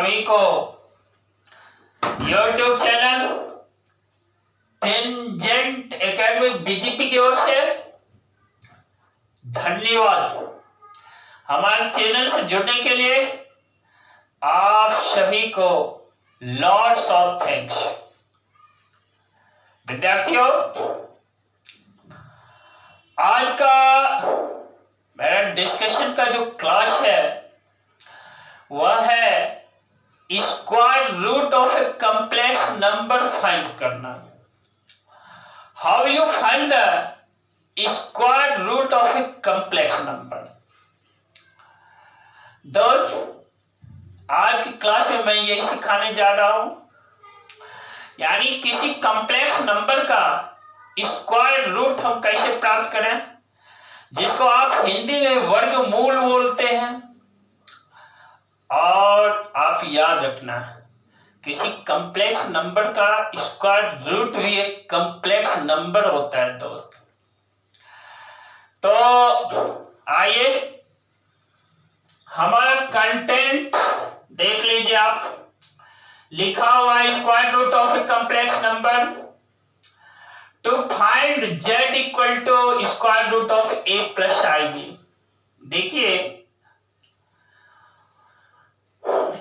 सभी को YouTube channel tangent academic BGP की ओर से धन्यवाद। हमारे चैनल से जुड़ने के लिए आप सभी को लॉट्स ऑफ थैंक्स। विद्यार्थियों, आज का मेरा डिस्कशन का जो क्लास है वह है square root of a complex number find करना। How you find the square root of a complex number. दोस्त, आज की क्लास में मैं यही सिखाने जा रहा हूं, यानी किसी कॉम्प्लेक्स नंबर का स्क्वायर रूट हम कैसे प्राप्त करें, जिसको आप हिंदी में वर्गमूल बोलते हैं। और आप याद रखना, किसी कॉम्प्लेक्स नंबर का स्क्वायर रूट भी एक कॉम्प्लेक्स नंबर होता है दोस्त। तो आइए हमारा कंटेंट देख लीजिए। आप लिखा हुआ है square root of a complex number to find z equal to square root of a plus ib। देखिए,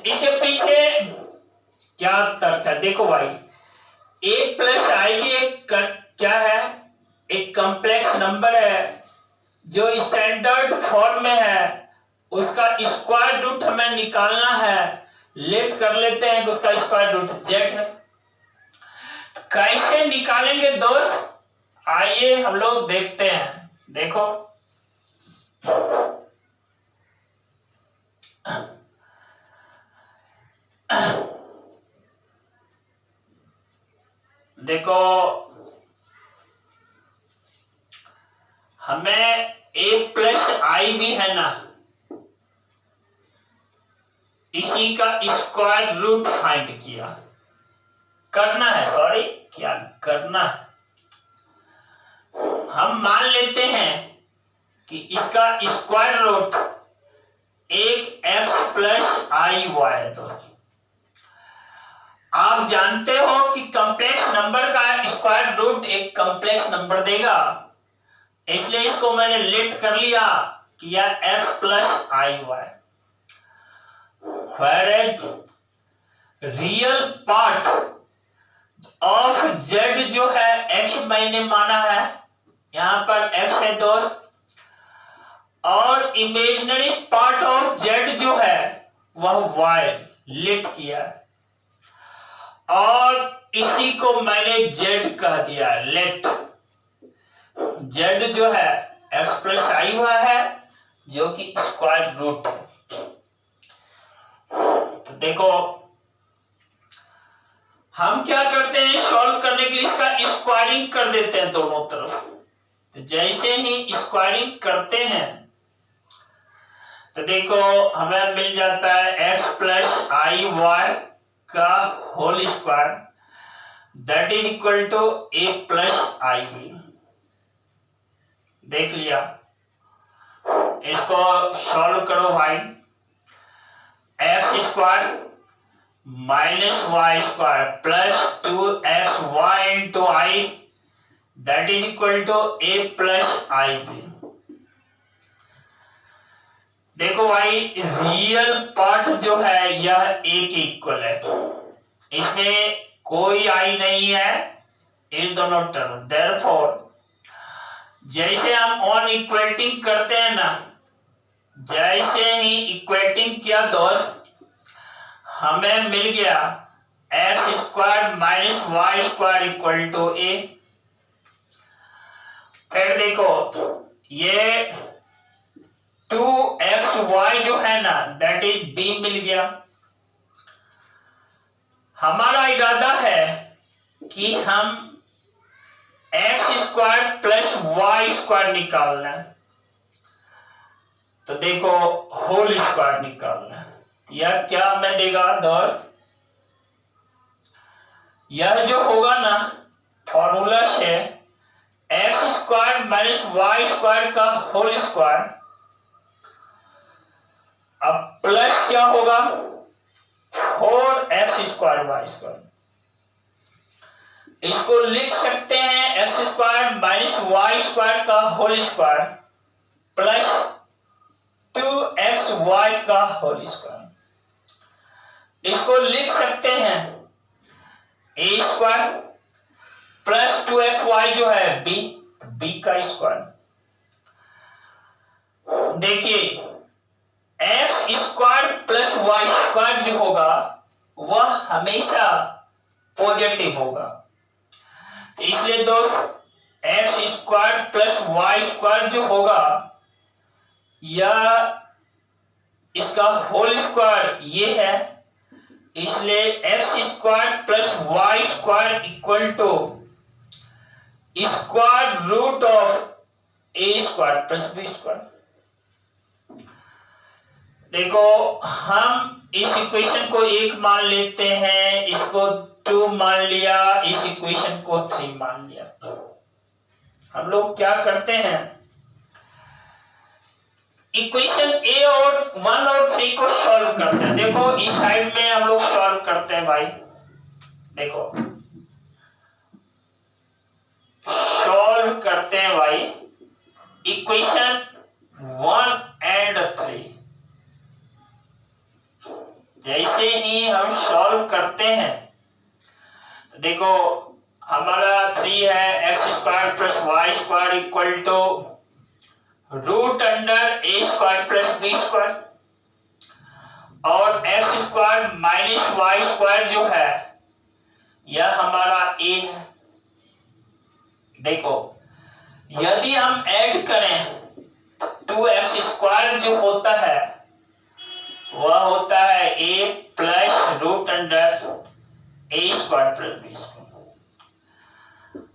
इसके पीछे क्या तर्क है। देखो भाई, a प्लस ib एक क्या है, एक कॉम्प्लेक्स नंबर है जो स्टैंडर्ड फॉर्म में है। उसका स्क्वायर रूट हमें निकालना है। लेट कर लेते हैं कि उसका स्क्वायर रूट z है। कैसे निकालेंगे दोस्त, आइए हम लोग देखते हैं। देखो, देखो हमें a प्लस आई भी है ना, इसी का स्क्वायर रूट फाइंड करना है। सॉरी, क्या करना है, हम मान लेते हैं कि इसका स्क्वायर रूट एक x प्लस आई वाई है। दोस्त, आप जानते हो कि कॉम्प्लेक्स नंबर का स्क्वायर रूट एक कॉम्प्लेक्स नंबर देगा, इसलिए इसको मैंने लेट कर लिया कि यह x plus I Y. Whereas real part of z जो है x मैंने माना है, यहां पर x है दोस्त, और इमेजिनरी पार्ट ऑफ z जो है वह y लेट किया, और इसी को मैंने z कह दिया। लेट z जो है x प्लस आई हुआ है, जो कि स्क्वायर रूट है। तो देखो, हम क्या करते हैं, सॉल्व करने के लिए इसका स्क्वायरिंग कर देते हैं दोनों तरफ। तो जैसे ही स्क्वायरिंग करते हैं तो देखो हमें मिल जाता है x प्लस आई वाई का whole square, that is equal to a plus I B. देख लिया, इसको सॉल्व करो भाई। x square minus Y square plus 2xy into I, that is equal to a plus I B. देखो भाई, real part जो है यह a के इक्वल है, इसमें कोई आई नहीं है इन दोनों टर्म। देयरफॉर जैसे हम ऑन इक्वेटिंग करते हैं ना, जैसे ही इक्वेटिंग किया दोस्त, हमें मिल गया x square minus Y square equal to a। फिर देखो, ये 2xy जो है ना, दैट इज b मिल गया। हमारा इरादा है कि हम x square plus Y square निकालना है। तो देखो, होल स्क्वायर निकालना है। यह क्या हमें देगा दोस्त, यह जो होगा ना, फॉर्मूला से x square minus Y square का होल स्क्वायर, अब प्लस क्या होगा, 4x² इसको लिख सकते हैं x² -y² का होल स्क्वायर प्लस 2xy का होल स्क्वायर। इसको लिख सकते हैं a² प्लस 2xy जो है b का स्क्वायर। देखिए x² प्लस y² जो होगा वह हमेशा पॉजिटिव होगा, इसलिए दोस्त x² प्लस y² जो होगा या इसका होल स्क्वायर ये है, इसलिए x² plus y² equal to square root of a² plus b²। देखो हम इस इक्वेशन को 1 मान लेते हैं, इसको 2 मान लिया, इस इक्वेशन को 3 मान लिया। हम लोग क्या करते हैं, इक्वेशन ए और 1 और 3 को सॉल्व करते हैं। देखो इस साइड में हम लोग सॉल्व करते हैं भाई, देखो सॉल्व करते हैं भाई इक्वेशन 1 एंड 3। जैसे ही हम सॉल्व करते हैं तो देखो हमारा 3 है x² plus y² equal to root under a² plus b² और x² माइनस y² जो है यह हमारा a है। देखो यदि हम ऐड करें 2x² जो होता है वह होता है a plus root under a² plus b²।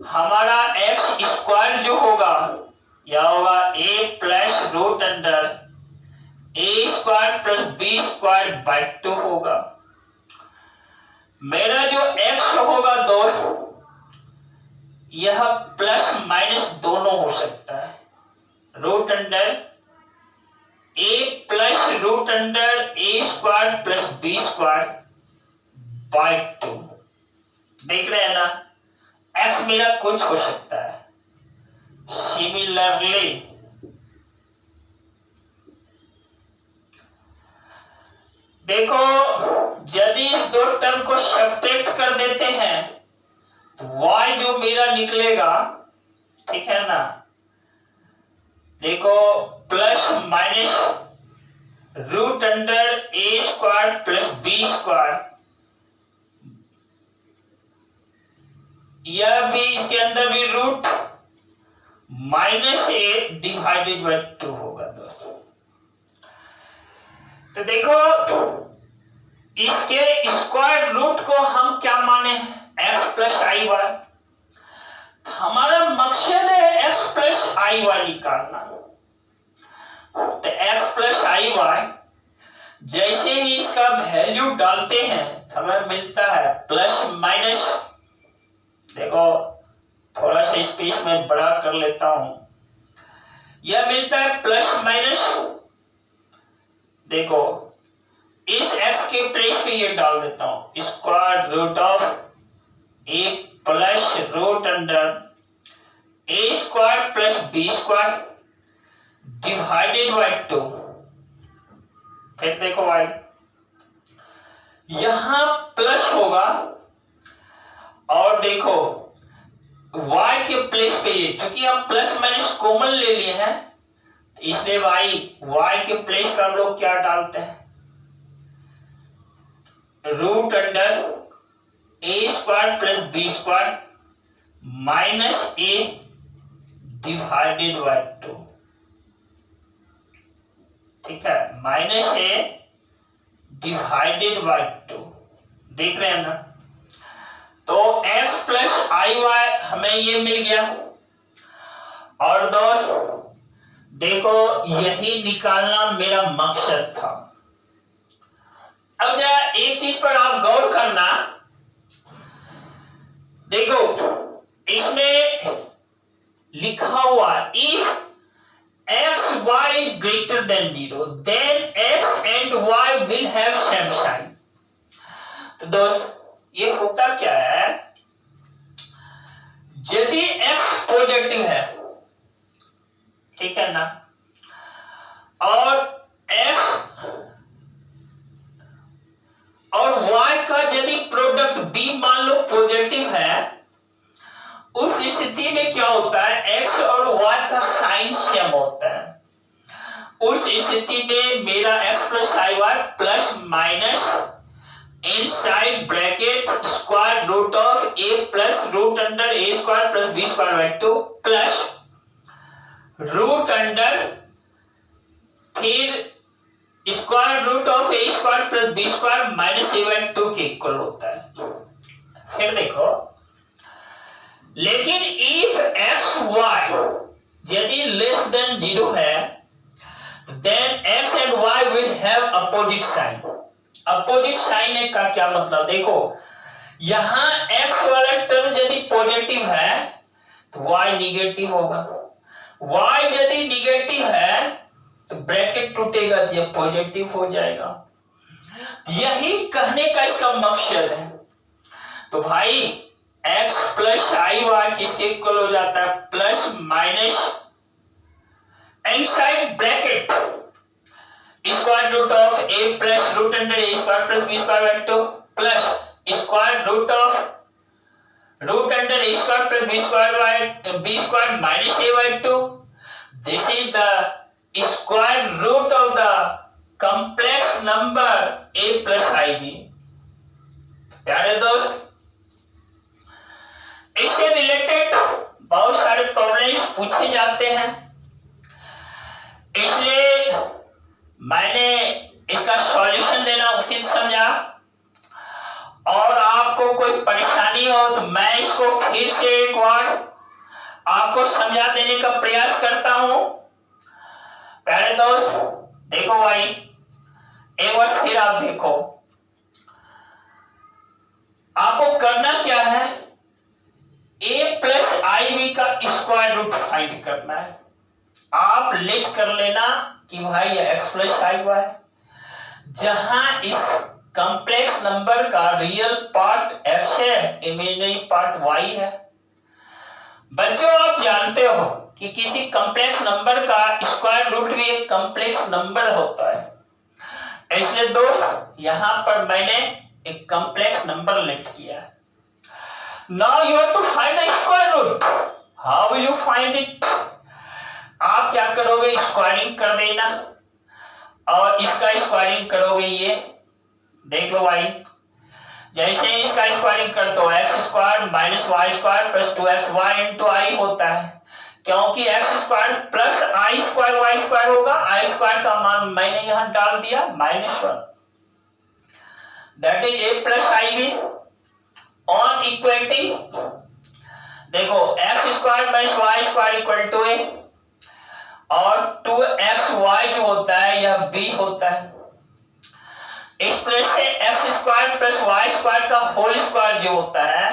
हमारा x² जो होगा यह होगा a plus root under a² plus b²/2 होगा। मेरा जो x होगा दोस्त यह प्लस माइनस दोनों हो सकता है, root under a plus root under a² plus b²/2। देख रहे हैं ना, x मेरा कुछ हो सकता है। सिमिलरली देखो यदि इस 2 टर्म को सब्ट्रैक्ट कर देते हैं तो y जो मेरा निकलेगा, ठीक है ना, देखो plus minus root under a² plus b², यह भी इसके अंदर भी रूट -a/2 होगा दोस्तों। तो देखो इसके स्क्वायर रूट को हम क्या माने, x प्लस आई वाई। हमारा मकसद है x प्लस आई वाई निकालना। तो x प्लस आई वाई जैसे ही इसका वैल्यू डालते हैं तो हमें मिलता है प्लस माइनस, देखो थोड़ा सा स्पेस में बड़ा कर लेता हूं, यह मिलता है प्लस माइनस, देखो इस x के प्लेस पे ये डाल देता हूं square root of a plus root under a² plus b² divided by 2। फिर देखो भाई यहां प्लस होगा और देखो y के प्लेस पे ये, क्योंकि हम प्लस माइनस कॉमन ले लिए हैं इसलिए y के प्लेस पे हम लोग क्या डालते हैं, root under a² plus b² minus a divided by 2। ठीक है, माइनस a डिवाइडेड बाय 2। देख रहे हैं ना, तो x प्लस आई वाई हमें ये मिल गया। और दोस्त देखो यही निकालना मेरा मकसद था। अब जरा एक चीज पर आप गौर करना, देखो इसमें लिखा हुआ if x y is greater than 0 then x and y will have same sign। तो दोस्त ये होता क्या है, यदि x पॉजिटिव है, ठीक है ना, और x और y का यदि प्रोडक्ट b मान लो पॉजिटिव है, उस स्थिति में क्या होता है, x और y का साइन सेम होता है। उस स्थिति में मेरा x plus I y plus minus inside bracket square root of a plus root under a square plus b square by 2 plus root under फिर square root of a square plus b square minus a by 2 के equal होता है। फिर देखो, लेकिन if x y यदि less than 0 है, then x and y will have opposite sign। Opposite sign का क्या मतलब, देखो यहां x वाला टर्म यदि पॉजिटिव है तो y निगेटिव होगा, y यदि निगेटिव है तो ब्रैकेट टूटेगा तो यह पॉजिटिव हो जाएगा। यही कहने का इसका मकसद है। तो भाई x प्लस आई वाई किसके इक्वल हो जाता है, plus minus inside bracket square root of a plus root under a square plus b square by 2 plus square root of root under a square plus b square by b square minus a by 2। This is the square root of the complex number a plus ib। प्यारे दोस्त, इससे related बहुत सारे problems पूछे जाते हैं, इसलिए मैंने इसका सॉल्यूशन देना उचित समझा। और आपको कोई परेशानी हो तो मैं इसको फिर से एक बार आपको समझा देने का प्रयास करता हूं। प्यारे दोस्त देखो भाई, एक बार फिर आप देखो, आपको करना क्या है, a प्लस आई बी का स्क्वायर रूट फाइंड करना है। आप लिख कर लेना कि भाई x प्लस आई वाई, जहां इस कॉम्प्लेक्स नंबर का रियल पार्ट x है, इमेजिनरी पार्ट y है। बच्चों आप जानते हो कि किसी कॉम्प्लेक्स नंबर का स्क्वायर रूट भी एक कॉम्प्लेक्स नंबर होता है। इसलिए दोस्त यहां पर मैंने एक कॉम्प्लेक्स नंबर लिख किया है। Now you have to find the square root. How will you find it? आप क्या करोगे, स्क्वायरिंग कर देना और इसका स्क्वायरिंग करोगे, ये देख लो भाई। जैसे इसका स्क्वायरिंग कर दो, x square minus Y square plus 2x y into i होता है, क्योंकि x square plus i square y square होगा। आई स्क्वायर का मान मैंने यहां डाल दिया -1, that is a plus I b on equality. देखो x square minus Y square equal to a और 2xy जो होता है यह b होता है। इस तरह से x square plus Y square का होल स्क्वायर जो होता है,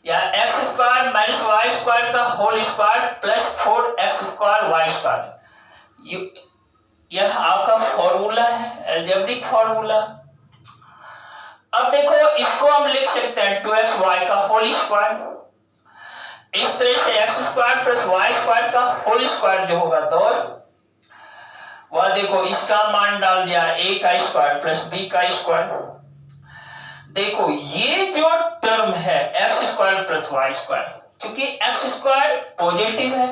या x square minus Y square का whole square plus 4x square y square, यह आपका फॉर्मूला है, अलजेब्रिक फॉर्मूला। अब देखो इसको हम लिख सकते हैं 2xy का होल स्क्वायर। इस तरह से x square plus Y square का होल स्क्वायर जो होगा दोस्त, वह देखो इसका मान डाल दिया a का स्क्वायर प्लस b का स्क्वायर। देखो ये जो टर्म है X square plus Y square, क्योंकि एक्स स्क्वायर पॉजिटिव है,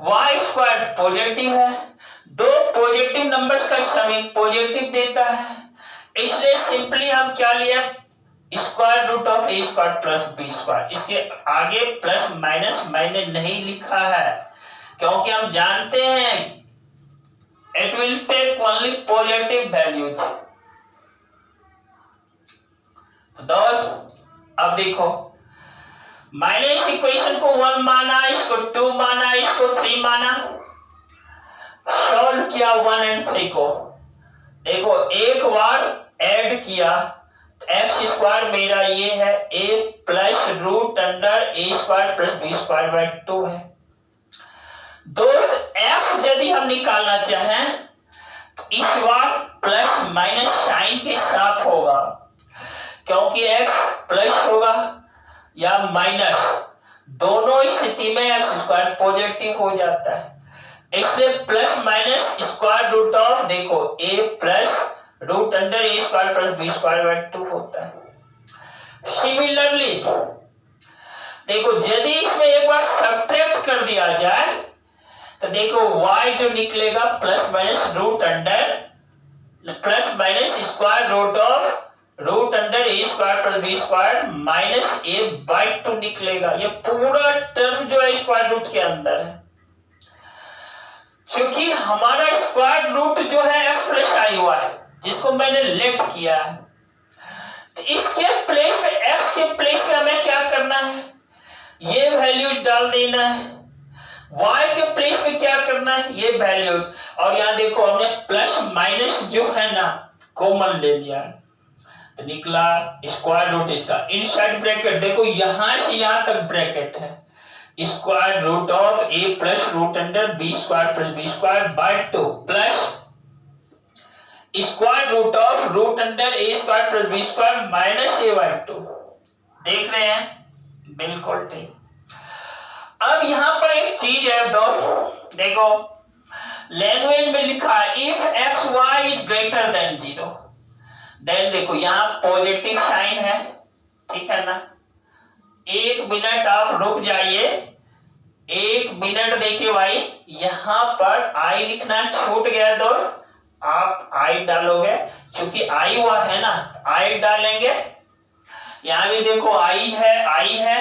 वाई स्क्वायर पॉजिटिव है, दो पॉजिटिव नंबर्स का सम एक पॉजिटिव देता है, इसलिए सिंपली हम क्या लिया, square root of A square plus B square. इसके आगे प्लस माइनस मैंने नहीं लिखा है, क्योंकि हम जानते हैं it will take only positive values. तो दोस्त अब देखो, मैंने इस इक्वेशन को 1 माना, इसको 2 माना, इसको 3 माना, सॉल्व किया 1 और 3 को। देखो एक बार ऐड किया, एक्स स्क्वायर मेरा ये है a plus root under A square plus B square by 2 है। दोस्त एक्स यदि हम निकालना चाहें तो इस बार प्लस माइनस साइन के साथ होगा, क्योंकि x प्लस होगा या माइनस, दोनों स्थिति में एक्स स्क्वायर पॉजिटिव हो जाता है। इसलिए plus minus square root of देखो a plus root under A square plus B square by 2 होता है। सिमिलरली देखो यदि इसमें एक बार सब्ट्रैक्ट कर दिया जाए तो देखो y जो निकलेगा plus minus root under plus minus square root of root under A square plus B square minus A by 2 निकलेगा। ये पूरा टर्म जो है स्क्वायर रूट के अंदर है। क्योंकि हमारा स्क्वायर रूट जो है एक्स प्लस आई हुआ है जिसको मैंने लेफ्ट किया है, तो इसके प्लेस पे एक्स के प्लेस पे हमें क्या करना है, ये वैल्यू डाल देना है। y के प्लेस पे क्या करना है, ये वैल्यूज, और यहां देखो हमने प्लस माइनस जो है ना कॉमन ले लिया है, तो निकला स्क्वायर रूट इसका इनसाइड ब्रैकेट देखो यहां से यहां तक ब्रैकेट है, square root of a plus root under B square plus B square by 2 plus square root of root under A square plus B square minus A by 2। देख रहे हैं, बिल्कुल ठीक। अब यहां पर एक चीज है दोस्त, देखो लैंग्वेज में लिखा है if x Y is greater than 0, then देखो यहां पॉजिटिव साइन है, ठीक है ना। 1 मिनट आप रुक जाइए, 1 मिनट देखिए भाई, यहां पर आई लिखना छूट गया दोस्त, आप आई डालोगे क्योंकि आई हुआ है ना, आई डालेंगे। यहां भी देखो आई है,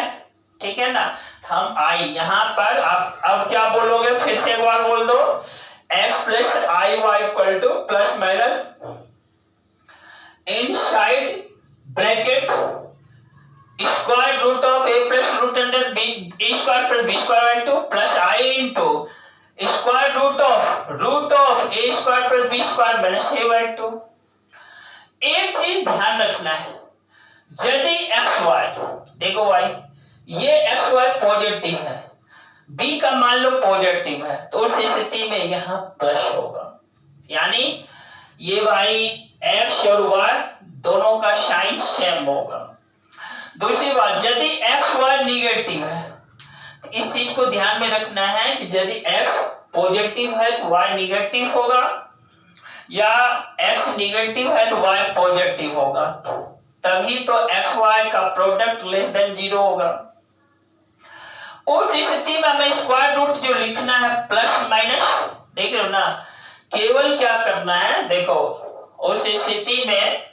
ठीक है ना, हम आई यहां पर आप अब क्या बोलोगे, फिर से एक बार बोल दो, x plus I Y equal to plus minus inside bracket square root of a plus root under b square plus b square by 2 plus i into square root of a square plus b square minus a by 2। एक चीज ध्यान रखना है, यदि x Y देखो भाई ये x Y positive है, बी का मान लो पॉजिटिव है, तो उस स्थिति में यहां प्लस होगा, यानी ये भाई एक्स और वाई दोनों का साइन सेम होगा। दूसरी बात, यदि एक्स वाई निगेटिव है तो इस चीज को ध्यान में रखना है कि यदि एक्स पॉजिटिव है तो वाई निगेटिव होगा, या एक्स निगेटिव है तो वाई पॉजिटिव होगा, तभी तो एक्स वाई का प्रोडक्ट लेस देन 0 होगा। उस स्थिति में हमें स्क्वायर रूट जो लिखना है प्लस माइनस, देख रहे हो ना, केवल क्या करना है, देखो उस स्थिति में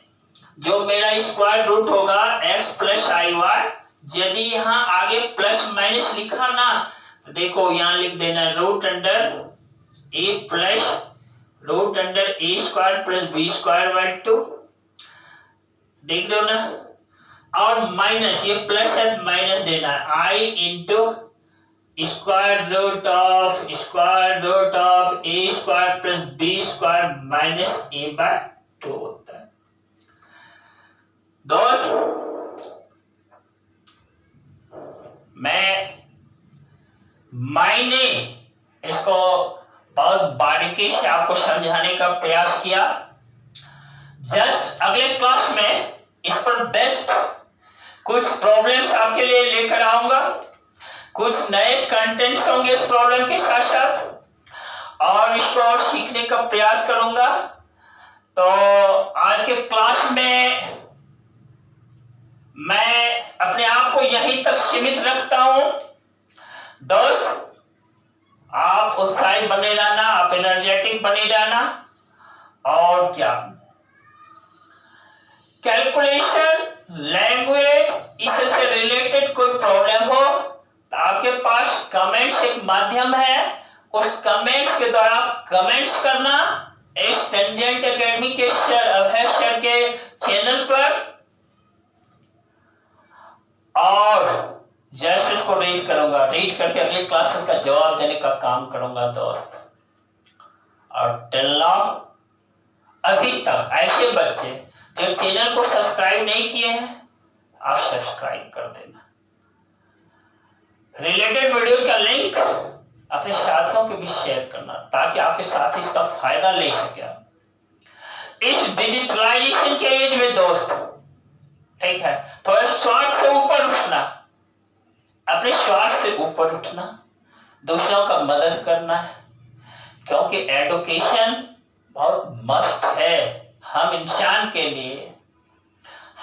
जो मेरा स्क्वायर रूट होगा x प्लस आई वाई, यदि यहां आगे प्लस माइनस लिखा ना तो देखो यहां लिख देना root under a plus root under A square plus B square by 2, देख रहे हो ना, और माइनस ये प्लस है माइनस देना है i into square root of a square plus b square minus a by 2 होता है। दोस्त मैं मायने इसको बहुत बारीकी से आपको समझाने का प्रयास किया, जस्ट अगले क्लास में इस पर बेस्ट कुछ प्रॉब्लम्स आपके लिए लेकर आऊंगा, कुछ नए कंटेंट्स होंगे इस प्रॉब्लम के साथ साथ, और इसको और सीखने का प्रयास करूंगा। तो आज के क्लास में मैं अपने आप को यहीं तक सीमित रखता हूं। दोस्त आप उत्साही बने रहना, आप एनर्जेटिक बने रहना, और क्या कैलकुलेशन लैंग्वेज इससे रिलेटेड कोई प्रॉब्लम हो तो आपके पास कमेंट्स एक माध्यम है, उस कमेंट्स के द्वारा कमेंट्स करना इस टेंजेंट एकेडमी के अभय सर के चैनल पर, और जस्ट इसको रीड करूंगा, रीड करके अगले क्लासेस का जवाब देने का काम करूंगा दोस्त। और टिल नाउ अभी तक ऐसे बच्चे जो चैनल को सब्सक्राइब नहीं किए हैं आप सब्सक्राइब कर देना, रिलेटेड वीडियो का लिंक अपने साथियों के भी शेयर करना ताकि आपके साथी इसका फायदा ले सके। इस डिजिटलाइजेशन के एज में दोस्त, ठीक दूसरों का मदद करना है, क्योंकि एडुकेशन बहुत मस्ट है हम इंसान के लिए।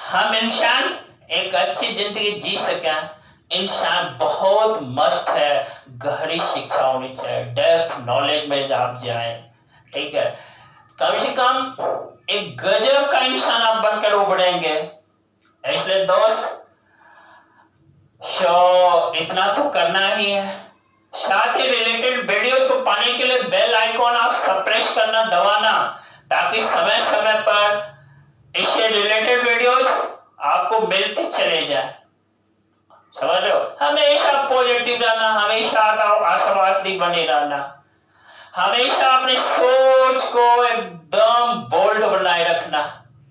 हम इंसान एक अच्छी जिंदगी जी सकें, इंसान बहुत मस्त है, गहरी शिक्षा होनी चाहिए, डेप्थ नॉलेज में आप जाए, ठीक है, कम से कम एक गजब का इंसान आप बनकर उभरेंगे। इसलिए दोस्त इतना तो करना ही है। साथ ही रिलेटेड वीडियो को पाने के लिए बेल आइकॉन आप सब्सक्राइब करना दबाना, ताकि समय समय पर इससे रिलेटेड वीडियोस आपको मिलते चले जाए। समझ रहे हो, हमेशा पॉजिटिव रहना, हमेशा आशावादी बने रहना, हमेशा अपनी सोच को एकदम बोल्ड बनाए रखना,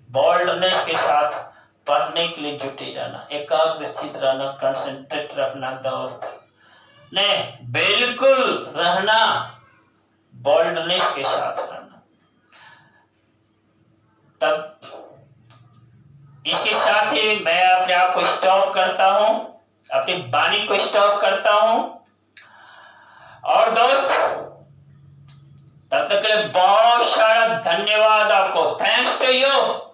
बोल्डनेस के साथ पढ़ने के लिए जुटे रहना, एकाग्रचित रहना, कंसंट्रेट रखना दोस्त, नहीं बिल्कुल रहना, बोल्डनेस के साथ रहना। तब इसके साथ ही मैं अपने आप को स्टॉप करता हूं, अपनी वाणी को स्टॉप करता हूं। और दोस्त तब तक के लिए बहुत सारा धन्यवाद आपको, थैंक्स टू यू।